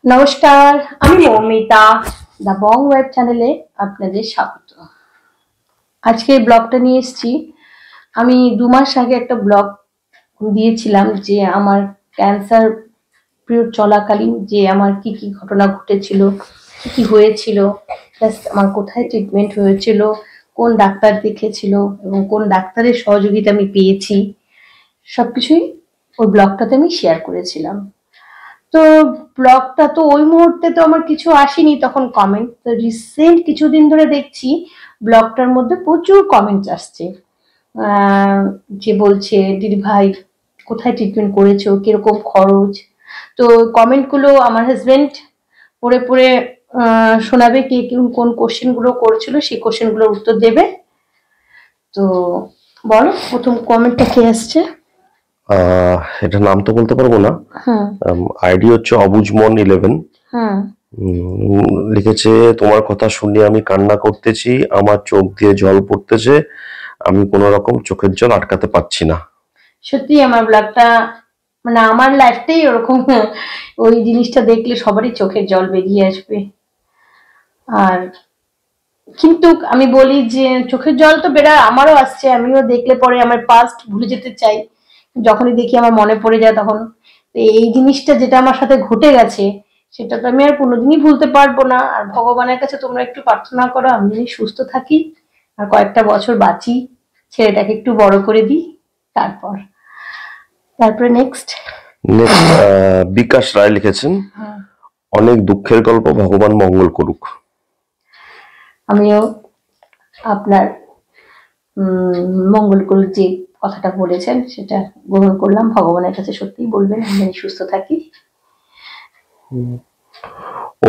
নমস্কার, আমি Moumita the Bong web চ্যানেলে আপনাদের স্বাগত। আজকে ব্লগটা নিয়ে এসেছি। আমি 2 মাস আগে একটা ব্লগ দিয়েছিলাম যে আমার ক্যান্সার পিরিয়ড চলাকালীন যে আমার কি কি ঘটনা ঘটেছিল, কি কি হয়েছিল, প্লাস আমার কোথায় ট্রিটমেন্ট হয়েছিল, কোন ডাক্তার দেখেছিল এবং কোন ডাক্তারের সহযোগিতা আমি পেয়েছি, সবকিছুই ওই ব্লগটাতে আমি শেয়ার করেছিলাম। তো ব্লগটা তো ওই মুহূর্তে তো আমার কিছু আসেনি তখন কমেন্ট, তো রিসেন্ট কিছুদিন ধরে দেখছি ব্লগটার মধ্যে প্রচুর কমেন্টস আসছে। যে বলছে দিদি ভাই কোথায় ট্রিটমেন্ট করেছো, কিরকম খরচ। তো কমেন্টগুলো আমার হাজবেন্ড পড়ে পড়ে শোনাবে কে কোন কোশ্চেনগুলো করছিল, সেই কোশ্চেনগুলোর উত্তর দেবে। তো বলো প্রথম কমেন্টটা কে আসছে? এটা নাম তো বলতে পারবো না। আইডি হচ্ছে অবুজমন11। লিখেছে, তোমার কথা শুনে আমি কান্না করতেছি, আমার চোখ দিয়ে জল পড়তেছে, আমি কোন রকম চোখের জল আটকাতে পারছি না। সত্যি আমার ব্লগটা মানে আমার লাইফটাই ওরকম, ওই জিনিসটা দেখলে সবারই চোখের জল বেরিয়ে আসবে। আর কিন্তু আমি বলি যে চোখের জল তো বেরার, আমারও আসছে, আমিও দেখলে পরে আমার পাস্ট ভুলে যেতে চাই, যখনই দেখি আমার মনে পড়ে যায় তখন। এই জিনিসটা যেটা আমার সাথে ঘটে গেছে সেটা তো আমি আর কোনোদিনই ভুলতে পারবো না। আর ভগবানের কাছে তোমরা একটু প্রার্থনা করো আমি যদি সুস্থ থাকি আর কয়েকটা বছর বাঁচি, ছেলেটাকে একটু বড় করে দিই, তারপরে নেক্সট বিকাশ রায় লিখেছেন, অনেক দুঃখের গল্প, ভগবান মঙ্গল করুক। আমিও আপনার মঙ্গল করুক যে কথাটা বলেছেন সেটা গ্রহণ করলাম। ভগবানের কাছে সত্যিই বলবেন আমি সুস্থ থাকি।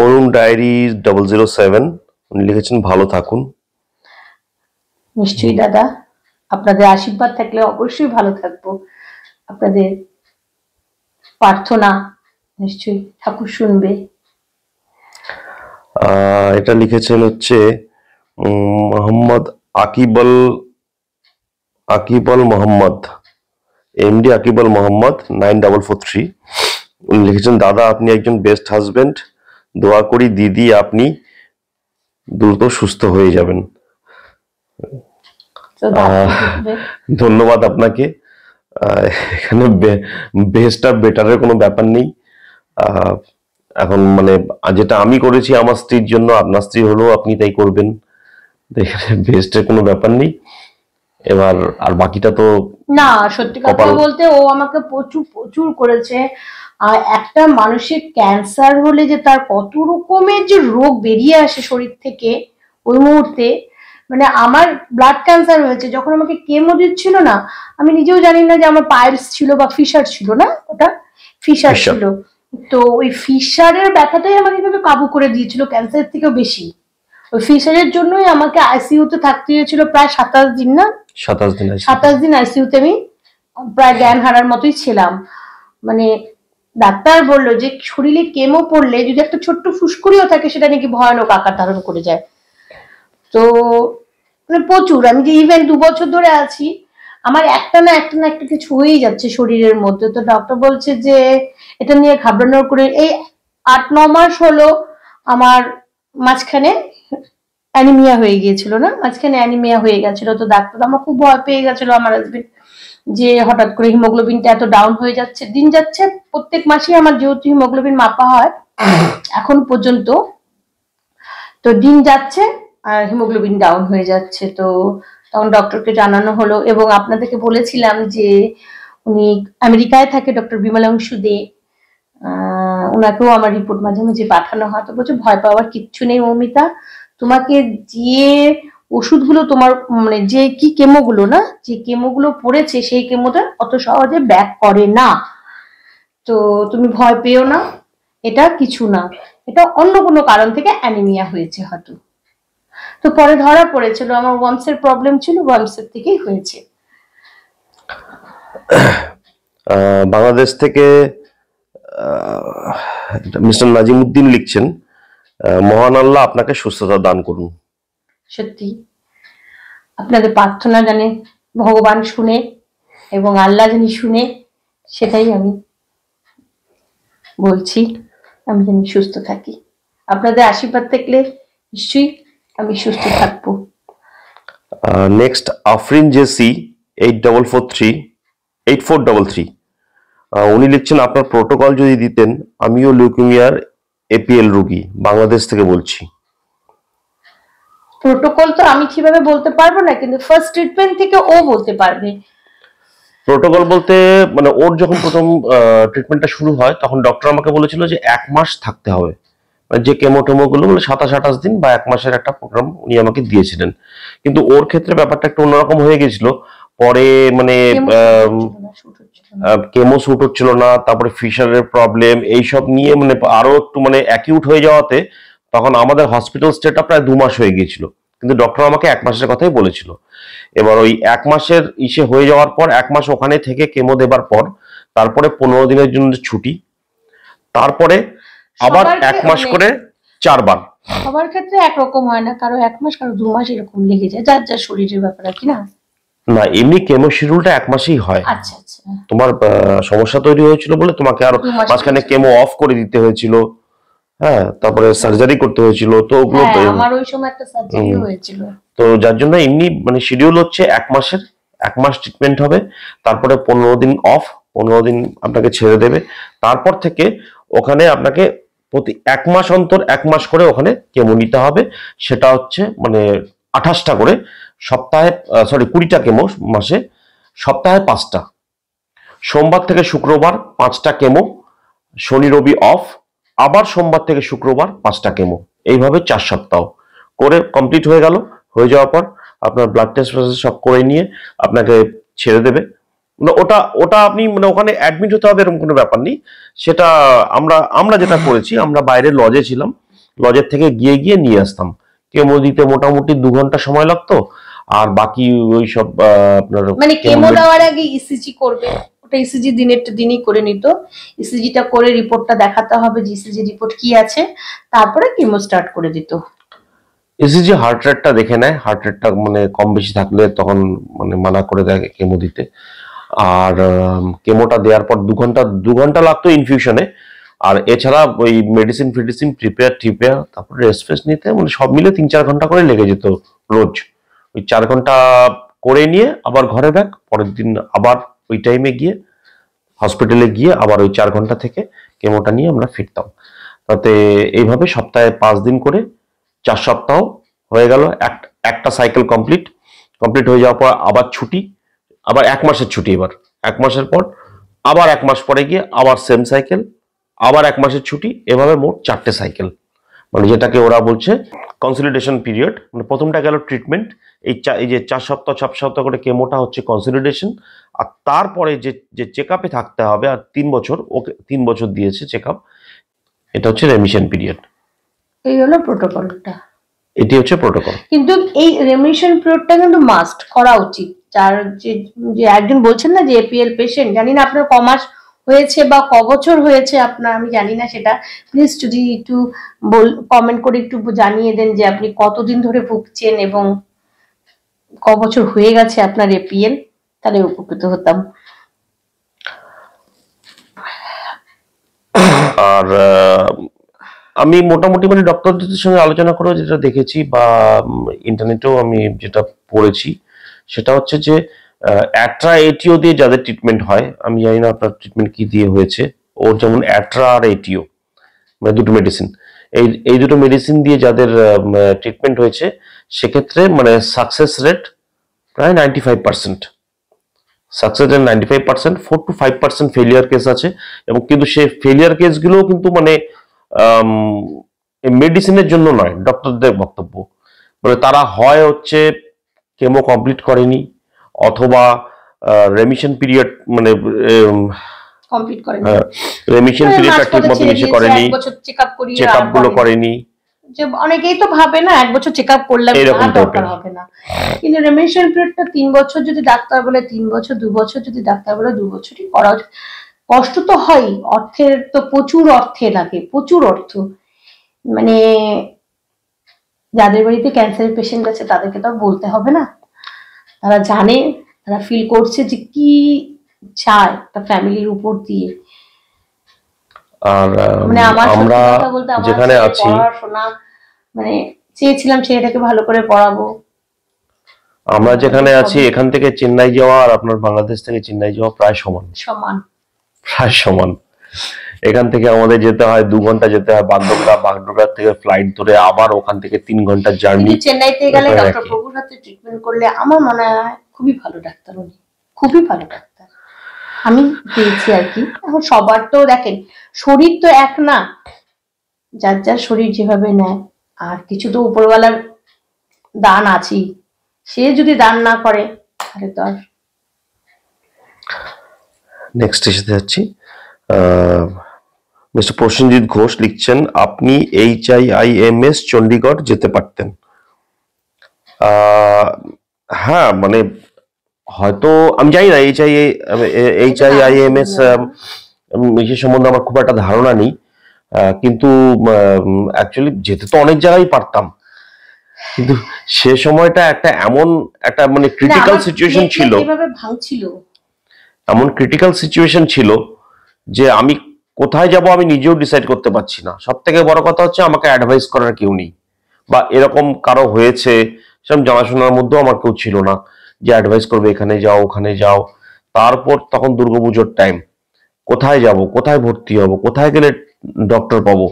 অরুণ ডায়েরি 007 উনি লিখেছেন, ভালো থাকুন। নিশ্চয়ই দাদা, আপনাদের আশীর্বাদ থাকলে অবশ্যই ভালো থাকবো। আপনাদের প্রার্থনা নিশ্চয়ই ঠাকুর শুনবে। এটা লিখেছেন হচ্ছে মোহাম্মদ আকিবল মোহাম্মদ, এমডি আকিবল মোহাম্মদ 9443। উনি লিখেছেন, দাদা আপনি একজন বেস্ট হাজবেন্ড, দোয়া করি দিদি আপনি দ্রুত সুস্থ হয়ে যাবেন। ধন্যবাদ আপনাকে। এখানে বেস্ট আর বেটারের কোনো ব্যাপার নেই। এখন মানে যেটা আমি করেছি আমার স্ত্রীর জন্য, আপনার স্ত্রী হলেও আপনি তাই করবেন, এখানে বেস্টের কোনো ব্যাপার নেই। এবার আর বাকিটা তো না, সত্যি কথা বলতে ও আমাকে প্রচুর প্রচুর করেছে। আর একটা মানুষের ক্যান্সার হলে যে তার কত রকমের যে রোগ বেরিয়ে আসে শরীর থেকে ওই মুহূর্তে, মানে আমার ব্লাড ক্যান্সার হয়েছে যখন আমাকে কেমো দিচ্ছিল না, আমি নিজেও জানি না যে আমার পাইলস ছিল বা ফিশার ছিল, না ওটা ফিশার ছিল। তো ওই ফিশারের ব্যথাটাই আমাকে কিন্তু কাবু করে দিয়েছিল ক্যান্সারের থেকেও বেশি। ওই ফিশারের জন্যই আমাকে আইসিইউতে থাকতে হয়েছিল প্রায় 27 দিন, না 27 দিন আইসিইউতে আমি প্রায় জ্ঞান হারার মতোই ছিলাম। মানে ডাক্তার বললো যে শরীরে কেমো পড়লে যদি একটা ছোট্ট ফুসকুড়িও থাকে সেটা নাকি ভয়ানক আকার ধারণ করে যায়। তো মানে প্রচুর, আমি যে ইভেন 2 বছর ধরে আছি আমার একটা না একটা কিছু হয়েই যাচ্ছে শরীরের মধ্যে। তো ডক্টর বলছে যে এটা নিয়ে ঘাবড়ানোর করে, এই 8-9 মাস হলো আমার মাঝখানে অ্যানিমিয়া হয়ে গিয়েছিল, না মাঝখানে অ্যানিমিয়া হয়ে গেছিল। তো ডাক্তার আমার খুব ভয় পেয়ে গেছিল আমার হাজবেন্ড, যে হঠাৎ করে হিমোগ্লোবিনটা এত ডাউন হয়ে যাচ্ছে, দিন যাচ্ছে প্রত্যেক মাসে আমার যেহেতু হিমোগ্লোবিন মাপা হয় এখন পর্যন্ত, তো দিন যাচ্ছে আর হিমোগ্লোবিন ডাউন হয়ে যাচ্ছে। তো তখন ডক্টরকে জানানো হলো এবং আপনাদেরকে বলেছিলাম যে উনি আমেরিকায় থাকে, ডক্টর বিমলাংশু দে, ওনাকেও আমার রিপোর্ট মাঝে মাঝে পাঠানো হয়। তো বলছে ভয় পাওয়ার কিচ্ছু নেই মৌমিতা, তোমাকে যে ওষুধগুলো তোমার মানে যে কি কেমোগুলো না, যে কেমোগুলো পড়েছে সেই কেমোটা অত সহজে ব্যাক করে না, তো তুমি ভয় পেও না, এটা কিছু না, এটা অন্য কোনো কারণ থেকে অ্যানিমিয়া হয়েছে হয়তো। তো পরে ধরা পড়েছিল আমার ওয়ার্মসের প্রবলেম ছিল, ওয়ার্মসের থেকেই হয়েছে। বাংলাদেশ থেকে মিস্টার নাজিমউদ্দিন লিখছেন, মহান আল্লাহ আপনাকে সুস্থতা দান করুন। সত্যি আপনাদের প্রার্থনা জানে ভগবান শুনে এবং আল্লাহ জানি শুনে, সেটাই আমি বলছি। আমি যেন সুস্থ থাকি। আপনাদের আশীর্বাদ থাকলে নিশ্চয়ই আমি সুস্থ থাকবো। নেক্সট আফরিন জেসি 8433 উনি লিখছেন, আপনার প্রোটোকল যদি দিতেন, আমিও লিউকেমিয়ার এপিএল রোগী, বাংলাদেশ থেকে বলছি। প্রোটোকল তো আমি কিভাবে বলতে পারবো না, কিন্তু ফার্স্ট ট্রিটমেন্ট থেকে ও বলতে পারবে। প্রোটোকল বলতে মানে ওর যখন প্রথম ট্রিটমেন্টটা শুরু হয় তখন ডক্টর আমাকে বলেছিল যে 1 মাস থাকতে হবে, মানে যে কেমোটেমো গুলো বলে 27-28 দিন বা 1 মাসের একটা প্রোগ্রাম উনি আমাকে দিয়েছিলেন। কিন্তু ওর ক্ষেত্রে ব্যাপারটা একটু অন্যরকম হয়ে গেছিল। পরে মানে কেমো শুট হচ্ছিল না, তারপরে ফিশারের প্রবলেম, এইসব নিয়ে মানে আরো একটু মানে অ্যাকিউট হয়ে যাওয়াতে তখন আমাদের হসপিটাল স্টেটা প্রায় 2 মাস হয়ে গিয়েছিল, কিন্তু ডক্টর আমাকে 1 মাসের কথাই বলেছিল। এবার ওই 1 মাসের ইসে হয়ে যাওয়ার পর 1 মাস ওখানে থেকে কেমো দেবার পর তারপরে 15 দিনের জন্য ছুটি, তারপরে আবার 1 মাস করে 4 বার। সবার ক্ষেত্রে একরকম হয় না, কারো 1 মাস কারো 2 মাস এরকম লেগে যায়, যার যার শরীরের ব্যাপার আর কি না। না, এমনি কেমো শিডিউলটা 1 মাসেই হয়। আচ্ছা আচ্ছা, তোমার সমস্যা তৈরি হয়েছিল বলে তোমাকে আরো মাঝখানে কেমো অফ করে দিতে হয়েছিল, হ্যাঁ, তারপরে সার্জারি করতে হয়েছিল, তো ওগুলো আমার ওই সময় একটা সার্জারি হয়েছিল, তো যার জন্য এমনি মানে শিডিউল হচ্ছে 1 মাসের, 1 মাস ট্রিটমেন্ট হবে, তারপরে 15 দিন অফ, 15 দিন আপনাকে ছেড়ে দেবে, তারপর থেকে ওখানে আপনাকে প্রতি 1 মাস অন্তর 1 মাস করে ওখানে কেমো নিতে হবে। সেটা হচ্ছে মানে 28টা করে সপ্তাহে, 20টা কেমো মাসে, সপ্তাহে 5টা, সোমবার থেকে শুক্রবার 5টা কেমো, শনি রবি অফ, আবার সোমবার থেকে শুক্রবার 5টা কেমো, এইভাবে 4 সপ্তাহ করে কমপ্লিট হয়ে গেল। হয়ে যাওয়ার পর আপনার ব্লাড টেস্ট সব করে নিয়ে আপনাকে ছেড়ে দেবে। মানে ওটা ওটা আপনি মানে ওখানে অ্যাডমিট হতে হবে এরকম কোনো ব্যাপার নেই। সেটা আমরা যেটা করেছি, আমরা বাইরে লজে ছিলাম, লজের থেকে গিয়ে গিয়ে নিয়ে আসতাম। কেমো দিতে মোটামুটি 2 ঘন্টা সময় লাগতো, আর বাকি ওই সব আপনার মানে কেমো দেওয়ার আগে ইসিজি করবে, ওটা ইসিজি দিনই করে নিত। ইসিজিটা করে রিপোর্টটা দেখাতে হবে যে ইসিজি রিপোর্ট কি আছে, তারপরে কেমো স্টার্ট করে দিত। ইসিজি হার্ট রেটটা দেখে নেয়, হার্ট রেটটা মানে কম বেশি থাকলে তখন মানে মানা করে দেয় কেমো দিতে। আর কেমোটা দেওয়ার পর 2 ঘন্টা লাগতো ইনফিউশনে, আর এছাড়া ওই মেডিসিন ফিডিসিন প্রিপেয়ার তারপর রেস্ট ফেস্ট নিতে মানে সব মিলে 3-4 ঘন্টা করে লেগে যেত রোজ। ওই 4 ঘন্টা করে নিয়ে আবার ঘরে ব্যাক, পরের দিন আবার ওই টাইমে গিয়ে হসপিটালে গিয়ে আবার ওই 4 ঘন্টা থেকে কেমোটা নিয়ে আমরা ফিরতাম। তাতে এইভাবে সপ্তাহে 5 দিন করে 4 সপ্তাহ হয়ে গেল, একটা সাইকেল কমপ্লিট হয়ে যাওয়ার পর আবার ছুটি, আবার 1 মাসের ছুটি, এবার 1 মাসের পর আবার 1 মাস পরে গিয়ে আবার সেম সাইকেল, আবার 1 মাসের ছুটি, এভাবে মোট 4টে সাইকেল, মানে যেটাকে ওরা বলছে কনসলিডেশন পিরিয়ড। মানে প্রথমটা গেল ট্রিটমেন্ট, এই যে 4 সপ্তাহ 6 সপ্তাহ করে কেমোটা হচ্ছে কনসলিডেশন, আর তারপরে যে চেক আপে থাকতে হবে, আর 3 বছর, ওকে 3 বছর দিয়েছে চেক আপ, এটা হচ্ছে রেমিশন পিরিয়ড। এই হলো প্রোটোকলটা, এটি হচ্ছে প্রোটোকল। কিন্তু এই রেমিশন পিরিয়ডটা কিন্তু মাস্ট করা উচিত। যার যে একজন বলছেন না যে এপিএল পেশেন্ট, জানি না আপনার কমাস হয়েছে বা কবছর হয়েছে আপনার, আমি জানি না সেটা, প্লিজ যদি একটু কমেন্ট করে একটু জানিয়ে দেন যে আপনি কতদিন ধরে ভুগছেন এবং কবছর হয়ে গেছে আপনার এপিএল, তাহলে উপকৃত হতাম। আর আমি মোটামুটি মানে ডক্টরদের সঙ্গে আলোচনা করেও যেটা দেখেছি বা ইন্টারনেটেও আমি যেটা পড়েছি, সেটা হচ্ছে যে অ্যাট্রা এটিও দিয়ে যাদের ট্রিটমেন্ট হয়, আমি জানি না আপনার ট্রিটমেন্ট কি দিয়ে হয়েছে, ওর যেমন অ্যাট্রা আর এটিও মানে দুটো মেডিসিন, এই দুটো মেডিসিন দিয়ে যাদের ট্রিটমেন্ট হয়েছে, সেক্ষেত্রে মানে সাকসেস রেট প্রায় 95%। Success rate 95%, 4 to 5% failure case আছে, এবং কিন্তু সেই ফেলিয়ার কেসগুলোও কিন্তু মানে মেডিসিনের জন্য নয়, ডক্টরদের বক্তব্য মানে তারা হয় হচ্ছে কেমো কমপ্লিট করেনি, অথবা রেমিশন পিরিয়ড মানে কমপ্লিট করেনি, রেমিশন পিরিয়ডটা ঠিক মতো এসে করেনি, চেকআপ গুলো করেনি। যে অনেকেই তো ভাবে না 1 বছর চেকআপ করলে দরকার হবে না, কিন্তু রেমিশন পিরিয়ডটা 3 বছর যদি ডাক্তার বলে 3 বছর, 2 বছর যদি ডাক্তার বলে 2 বছরই করা উচিত। কষ্ট তো হয়, অর্থের তো প্রচুর অর্থে লাগে, প্রচুর অর্থ, মানে যাদের বাড়িতে ক্যান্সারের পেশেন্ট আছে তাদেরকে তো বলতে হবে না, তারা জানে, তারা ফিল করছে যে কি চায় একটা ফ্যামিলির উপর দিয়ে। আর মানে আমার আমরা সত্যি কথা বলতে আমার যেখানে ছেলের আছি, পড়াশোনা মানে চেয়েছিলাম ছেলেটাকে ভালো করে পড়াবো। আমরা যেখানে আছি সবই এখান থেকে চেন্নাই যাওয়া আর আপনার বাংলাদেশ থেকে চেন্নাই যাওয়া প্রায় সমান, সমান। প্রায় সমান। এখান থেকে আমাদের যেতে হয় 2 ঘন্টা, যেতে হয় বাগডোগরা, বাগডোগরা থেকে ফ্লাইট ধরে আবার ওখান থেকে 3 ঘন্টার জার্নি। কিন্তু চেন্নাইতে গেলে ডক্টর প্রভুর হাতে ট্রিটমেন্ট করলে আমার মনে হয় খুবই ভালো ডাক্তার, উনি খুবই ভালো ডাক্তার আমি পেয়েছি আর কি। এখন সবার তো দেখেন শরীর তো এক না, যার যার শরীর যেভাবে নেয়, আর কিছু তো উপরওয়ালার দান আছেই, সে যদি দান না করে তাহলে তো আর। নেক্সট এসে যাচ্ছি। মিস্টার প্রসেনজিৎ ঘোষ লিখছেন, আপনি HIIMS চণ্ডীগড় যেতে পারতেন। হ্যাঁ মানে হয়তো আমি জানি না HIIMS এ সম্বন্ধে আমার খুব একটা ধারণা নেই, কিন্তু অ্যাকচুয়ালি যেতে তো অনেক জায়গায় পারতাম, কিন্তু সে সময়টা একটা এমন একটা মানে ক্রিটিক্যাল সিচুয়েশন ছিল, ভাঙছিল, এমন ক্রিটিক্যাল সিচুয়েশন ছিল যে আমি কোথায় যাব আমি নিজেও ডিসাইড করতে পারছি না। সব থেকে বড় কথা হচ্ছে আমাকে অ্যাডভাইস করার কেউ নেই, বা এরকম কারো হয়েছে সেরকম জানাশোনার মধ্যেও আমার কেউ ছিল না যে অ্যাডভাইস করবে এখানে যাও ওখানে যাও। তারপর তখন দুর্গাপুজোর টাইম, কোথায় যাব, কোথায় ভর্তি হব, কোথায় গেলে ডক্টর পাবো,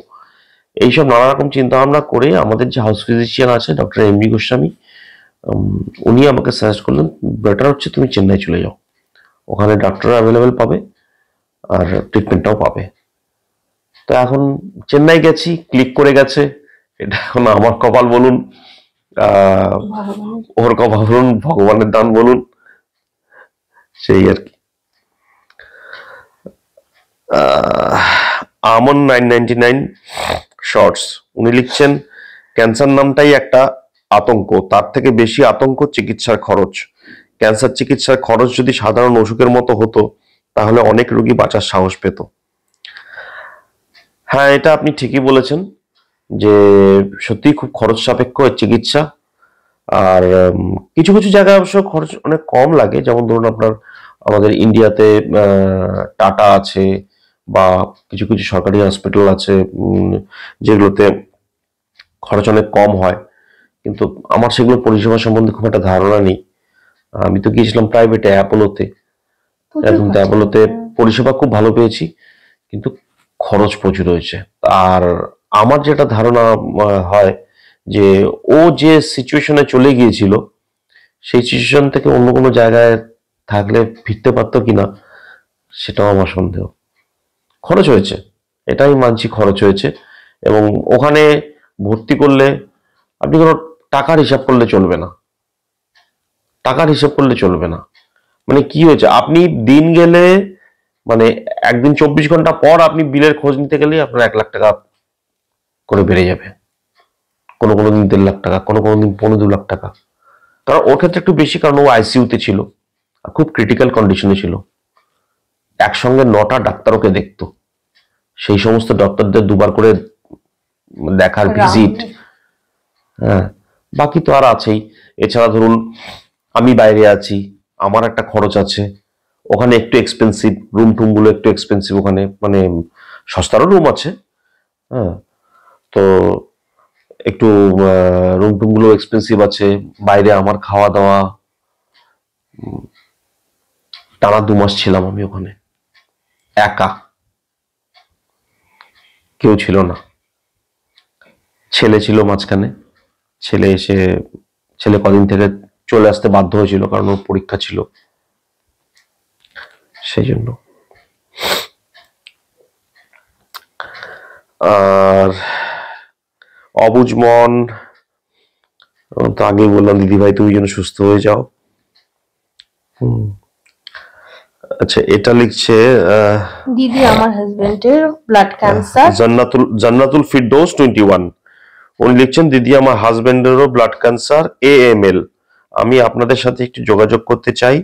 এইসব নানা রকম চিন্তা ভাবনা করে আমাদের যে হাউস ফিজিশিয়ান আছে ডক্টর MB গোস্বামী, উনি আমাকে সাজেস্ট করলেন বেটার হচ্ছে তুমি চেন্নাই চলে যাও, ওখানে ডাক্তার অ্যাভেলেবেল পাবে আর ট্রিটমেন্টটাও পাবে। তো এখন চেন্নাই গেছি, ক্লিক করে গেছে, এটা এখন আমার কপাল বলুন, ওর কপাল বলুন, ভগবানের দান বলুন, সেই আর কি। আমন 999 শর্টস উনি লিখছেন, ক্যান্সার নামটাই একটা আতঙ্ক, তার থেকে বেশি আতঙ্ক চিকিৎসার খরচ। ক্যান্সার চিকিৎসার খরচ যদি সাধারণ অসুখের মতো হতো তাহলে অনেক রোগী বাঁচার সাহস পেত। হ্যাঁ, এটা আপনি ঠিকই বলেছেন যে সত্যি খুব খরচ সাপেক্ষ চিকিৎসা। আর কিছু কিছু জায়গায় অবশ্য খরচ অনেক কম লাগে, যেমন ধরুন আপনার আমাদের ইন্ডিয়াতে টাটা আছে বা কিছু কিছু সরকারি হসপিটাল আছে যেগুলোতে খরচ অনেক কম হয়, কিন্তু আমার সেগুলো পরিষেবা সম্বন্ধে খুব একটা ধারণা নেই। আমি তো গিয়েছিলাম প্রাইভেটে, অ্যাপোলোতে, কিন্তু অ্যাপোলোতে পরিষেবা খুব ভালো পেয়েছি, কিন্তু খরচ প্রচুর হয়েছে। আর আমার যেটা ধারণা হয় যে ও যে সিচুয়েশনে চলে গিয়েছিল সেই সিচুয়েশন থেকে অন্য কোনো জায়গায় থাকলে ফিরতে পারতো কিনা সেটাও আমার সন্দেহ। খরচ হয়েছে, এটাই মানছি, খরচ হয়েছে। এবং ওখানে ভর্তি করলে আপনি কোনো টাকার হিসাব করলে চলবে না, টাকার হিসাব করলে চলবে না। মানে কি হয়েছে, আপনি দিন গেলে মানে একদিন 24 ঘন্টা পর আপনি বিলের খোঁজ নিতে গেলেই আপনার 1 লাখ টাকা করে বেড়ে যাবে, কোনো কোনো দিন 1.5 লাখ টাকা, কোনো কোনো দিন 1.5-2 লাখ টাকা। কারণ ওর ক্ষেত্রে একটু বেশি, কারণ ও আইসিইউতে ছিল আর খুব ক্রিটিক্যাল কন্ডিশনে ছিল, একসঙ্গে 9টা ডাক্তার ওকে দেখতো, সেই সমস্ত ডক্টরদের দুবার করে দেখার ভিজিট। হ্যাঁ, বাকি তো আর আছেই। এছাড়া ধরুন আমি বাইরে আছি, আমার একটা খরচ আছে, ওখানে একটু এক্সপেন্সিভ, রুম টুম গুলো একটু এক্সপেন্সিভ, ওখানে মানে সস্তারও রুম আছে, হ্যাঁ, তো একটু রুম টুম গুলো এক্সপেন্সিভ আছে। বাইরে আমার খাওয়া দাওয়া, টানা 2 মাস ছিলাম আমি ওখানে, একা, কেউ ছিল না। ছেলে ছিল মাঝখানে, ছেলে কদিন থেকে চলে আসতে বাধ্য হয়েছিল কারণ ওর পরীক্ষা ছিল, সেই জন্য। আর অবুজ মন তো আগেই বললাম, দিদি ভাই তুমি যেন সুস্থ হয়ে যাও। আচ্ছা, এটা লিখছে দিদি আমার হাজবেন্ডের ব্লাড ক্যান্সার। জান্নাতুল ফিরদৌস 21, উনি লিখছেন, দিদি আমার হাজবেন্ডেরও ব্লাড ক্যান্সার AML, আমি আপনাদের সাথে একটু যোগাযোগ করতে চাই,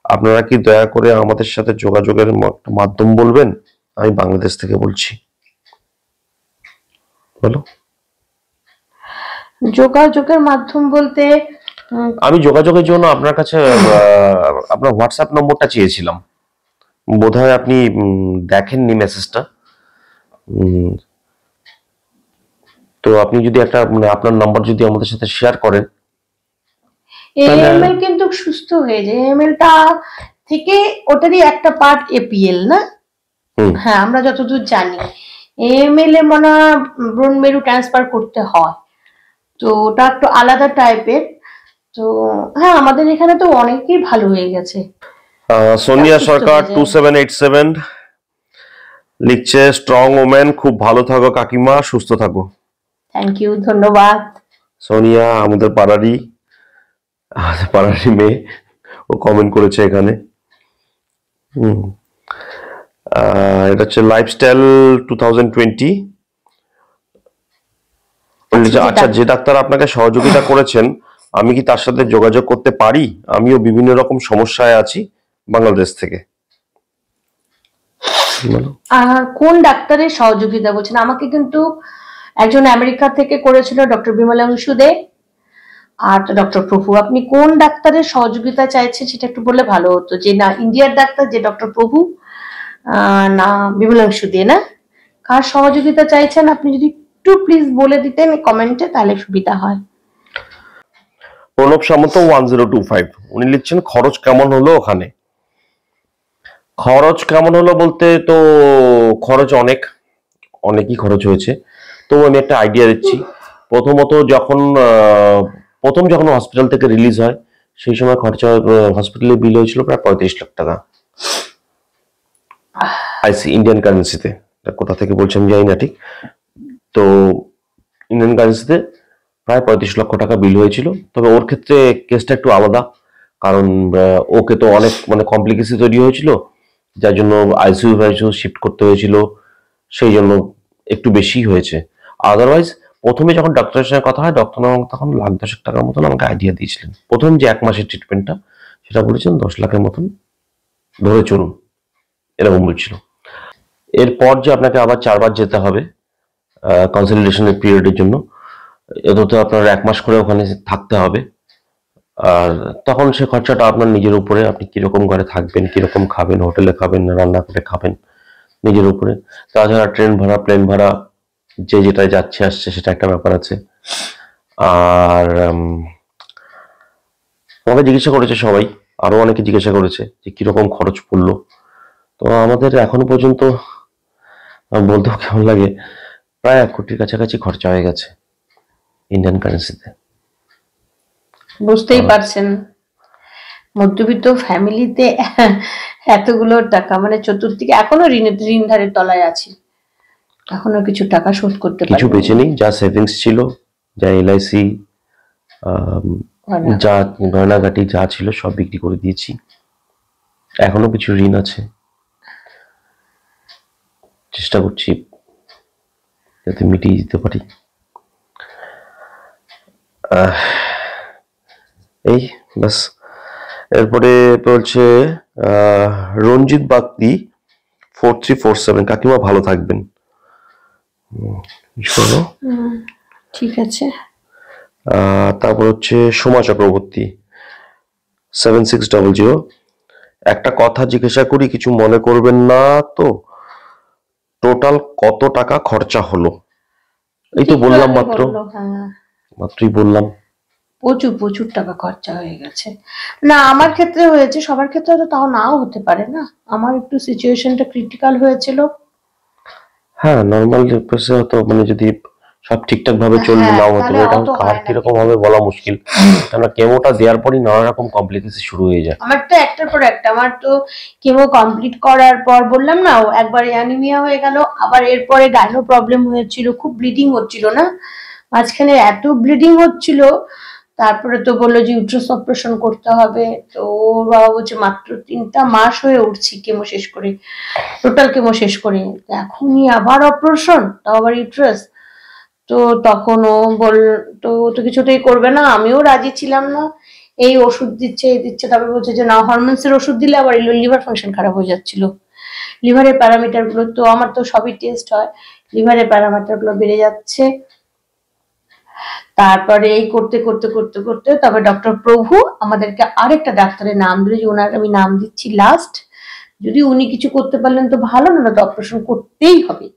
আপনারা কি দয়া করে আমাদের সাথে যোগাযোগের মাধ্যম বলবেন? আমি বাংলাদেশ থেকে বলছি। বলো। যোগাযোগের মাধ্যম বলতে আমি যোগাযোগের জন্য আপনার কাছে আপনার হোয়াটসঅ্যাপ নম্বরটা চেয়েছিলাম, বোধহয় আপনি দেখেননি মেসেজটা। উম, তো আপনি যদি একটা মানে আপনার নাম্বার যদি আমাদের সাথে শেয়ার করেন তাহলে এএমএল কিন্তু সুস্থ হয়ে যায়, এএমএল টা থেকে ওটারই একটা পার্ট এপিএল না? হ্যাঁ, আমরা যতদূর জানি এএমএল এ মনে হয় ব্রোন মেরু ট্রান্সফার করতে হয়, তো ওটা একটু আলাদা টাইপের। তো হ্যাঁ, আমাদের এখানে তো অনেকেই ভালো হয়ে গেছে, সোনিয়া সুস্থ সরকার হয়ে যায়। 2787 লিখছে, স্ট্রং ওমেন, খুব ভালো থাকো কাকিমা, সুস্থ থাকো। থ্যাংক ইউ, ধন্যবাদ। সোনিয়া আমাদের পাড়ারই মেয়ে, ও কমেন্ট করেছে এখানে। হুম এটা হচ্ছে লাইফস্টাইল 2020। আচ্ছা, যে ডাক্তার আপনাকে সহযোগিতা করেছেন আমি কি তার সাথে যোগাযোগ করতে পারি? আমিও বিভিন্ন রকম সমস্যায় আছি বাংলাদেশ থেকে। আর কোন ডাক্তারের সহযোগিতা বলছেন? আমাকে কিন্তু একজন আমেরিকা থেকে করেছিল, ডক্টর বিমলাংশু দে আর ডক্টর প্রভু। আপনি কোন ডাক্তারের সহযোগিতা চাইছেন সেটা একটু বললে ভালো হতো, যে না ইন্ডিয়ার ডাক্তার যে ডক্টর প্রভু না বিমলাংশু দে, না কার সহযোগিতা চাইছেন আপনি যদি একটু প্লিজ বলে দিতেন কমেন্টে তাহলে সুবিধা হয়। প্রণব সামন্ত 1025 উনি লিখছেন, খরচ কেমন হলো ওখানে? খরচ কেমন হলো বলতে তো খরচ অনেকই খরচ হয়েছে। তো আমি একটা আইডিয়া দিচ্ছি। প্রথমত যখন হসপিটাল থেকে রিলিজ হয় সেই সময় খরচা হসপিটালে বিল হয়েছিল প্রায় 35 লাখ টাকা আইসি ইন্ডিয়ান কারেন্সিতে। কোথা থেকে বলছেন জানি না ঠিক, তো ইন্ডিয়ান কারেন্সিতে প্রায় 35 লক্ষ টাকা বিল হয়েছিল। তবে ওর ক্ষেত্রে কেসটা একটু আলাদা, কারণ ওকে তো অনেক মানে কমপ্লিকেশন তৈরি হয়েছিল, যার জন্য আইসিইউ শিফট করতে হয়েছিল, সেই জন্য একটু বেশি হয়েছে। আদারওয়াইজ প্রথমে যখন ডক্টরের সঙ্গে কথা হয়, ডক্টর তখন 1,10,000 টাকার মতন আমাকে আইডিয়া দিয়েছিলেন। প্রথম যে 1 মাসের ট্রিটমেন্টটা সেটা বলেছেন 10 লাখের মতন ধরে চলুন, এরকম বলছিল। এরপর যে আপনাকে আবার 4 বার যেতে হবে কনসালটেশনের পিরিয়ডের জন্য, এত আপনার 1 মাস করে ওখানে থাকতে হবে। আর তখন সে খরচাটা আপনার নিজের উপরে, আপনি কিরকম ঘরে থাকবেন, কিরকম খাবেন, হোটেলে খাবেন না রান্না করে খাবেন, নিজের উপরে। তাছাড়া ট্রেন ভাড়া, প্লেন ভাড়া, যে যেটায় যাচ্ছে আসছে সেটা একটা ব্যাপার আছে। আর আমাকে জিজ্ঞাসা করেছে সবাই, আরো অনেকে জিজ্ঞাসা করেছে যে কিরকম খরচ পড়লো। তো আমাদের এখনো পর্যন্ত বলতেও কেমন লাগে, প্রায় 1 কোটির কাছাকাছি খরচা হয়ে গেছে ইন্ডিয়ান কারেন্সিতে। বুঝতেই পারছেন মধ্যবিত্ত ফ্যামিলিতে এতগুলো টাকা, মানে চতুর্দিকে এখনো ঋণ ধারের তলায় আছি, এখনো কিছু টাকা শোধ করতে পারি। কিছু বেঁচে নেই, যা সেভিংস ছিল, যা এলআইসি, যা গয়নাগাটি যা ছিল সব বিক্রি করে দিয়েছি। এখনো কিছু ঋণ আছে, চেষ্টা করছি যাতে মিটিয়ে দিতে পারি। এই বাস। এরপরে বলছে রঞ্জিত বাগদি 4347, কাকিমা ভালো থাকবেন। ঠিক আছে। তারপর হচ্ছে সোমা চক্রবর্তী 7600, একটা কথা জিজ্ঞাসা করি, কিছু মনে করবেন না তো? টোটাল কত টাকা খরচা হলো? এই তো বললাম মাত্রই বললাম। প্রচুর প্রচুর টাকা খরচা হয়ে গেছে। না আমার ক্ষেত্রে হয়েছে, সবার ক্ষেত্রে তো তাও নাও হতে পারে না, আমার একটু সিচুয়েশনটা ক্রিটিক্যাল হয়েছিল। হ্যাঁ, নর্মাল রিকোয়েস্টে হতো, মানে যদি সব ঠিকঠাক ভাবে চললে নাও হতো, এটা কার কিরকম হবে বলা মুশকিল। আমরা কেমোটা দেওয়ার পরই নানা রকম কমপ্লিকেশন শুরু হয়ে যায়। আমার তো একটার পর একটা, আমার তো কেমো কমপ্লিট করার পর বললাম না একবার অ্যানিমিয়া হয়ে গেল, আবার এরপরে গাইনো প্রবলেম হয়েছিল, খুব ব্লিডিং হচ্ছিল না, মাঝখানে এত ব্লিডিং হচ্ছিল। তারপরে তো বললো যে ইউট্রাস অপারেশন করতে হবে। তো ওর বাবা বলছে মাত্র 3টা মাস হয়ে উঠছি কেমো শেষ করে, টোটাল কেমো শেষ করে, এখনই আবার অপারেশন, তাও আবার ইউট্রাস। তো তখন ও তো কিছুতেই করবে না, আমিও রাজি ছিলাম না। এই ওষুধ দিচ্ছে এই দিচ্ছে, তারপরে বলছে যে না হরমোনস এর ওষুধ দিলে আবার লিভার ফাংশন খারাপ হয়ে যাচ্ছিল, লিভারের প্যারামিটার গুলো, তো আমার তো সবই টেস্ট হয়, লিভারের প্যারামিটার গুলো বেড়ে যাচ্ছে। তারপরে এই করতে করতে করতে করতে তবে ডক্টর প্রভু আমাদেরকে আরেকটা ডাক্তারের নাম দিল, যে ওনার আমি নাম দিচ্ছি লাস্ট, যদি উনি কিছু করতে পারলেন তো ভালো, না তো অপারেশন করতেই হবে।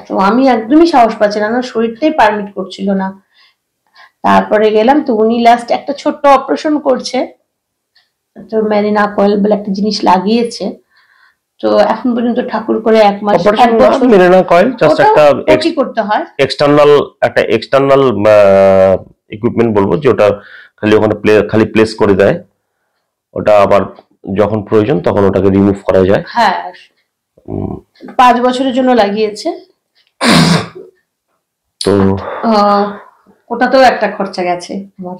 তো আমি একদমই সাহস পাচ্ছিলাম না, শরীরটাই পারমিট করছিল না। তারপরে গেলাম, তো উনি লাস্ট একটা ছোট্ট অপারেশন করছে, তো মেরিনা কয়েল বলে একটা জিনিস লাগিয়েছে। তো এখন পর্যন্ত ঠাকুর করে 1 মাস অপারেশন 1 বছর মেরিনা কয়েল জাস্ট একটা কি করতে হয়, এক্সটার্নাল ইকুইপমেন্ট বলবো, যে ওটা খালি ওখানে খালি প্লেস করে দেয়, ওটা আবার যখন প্রয়োজন তখন ওটাকে রিমুভ করা যায়। হ্যাঁ 5 বছরের জন্য লাগিয়েছে। তো ওটাতেও একটা খরচা গেছে আমার,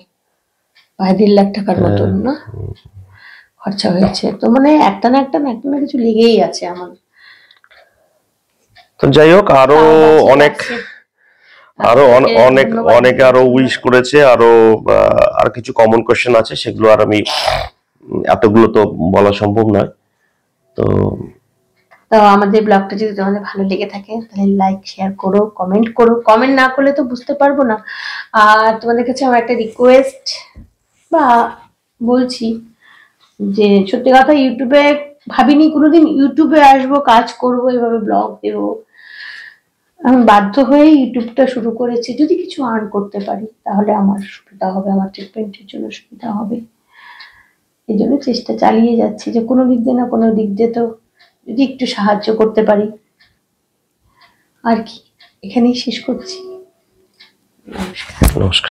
2.5 লাখ টাকার মতন না খরচা হয়েছে। তো মানে একটা না কিছু লেগেই আছে আমার। তো যাই হোক, আরো অনেকে আরো উইশ করেছে, আর কিছু কমন কোয়েশ্চেন আছে, সেগুলো আর আমি এতগুলো তো বলা সম্ভব নয়। তো আমাদের ব্লগটা যদি তোমাদের ভালো লেগে থাকে তাহলে লাইক শেয়ার করো, কমেন্ট করো। কমেন্ট না করলে তো বুঝতে পারবো না। আর তোমাদের কাছে আমার একটা রিকোয়েস্ট বা বলছি, যে সত্যি কথা ইউটিউবে ভাবিনি কোনোদিন ইউটিউবে আসবো, কাজ করব, এভাবে ব্লগ দেবো। আমি বাধ্য হয়ে ইউটিউবটা শুরু করেছি। যদি কিছু আর্ন করতে পারি তাহলে আমার সুবিধা হবে, আমার ট্রিটমেন্টের জন্য সুবিধা হবে। এই জন্য চেষ্টা চালিয়ে যাচ্ছি যে কোনো দিক দিয়ে না কোনো দিক দিয়ে তো যদি একটু সাহায্য করতে পারি। আর কি, এখানেই শেষ করছি। নমস্কার।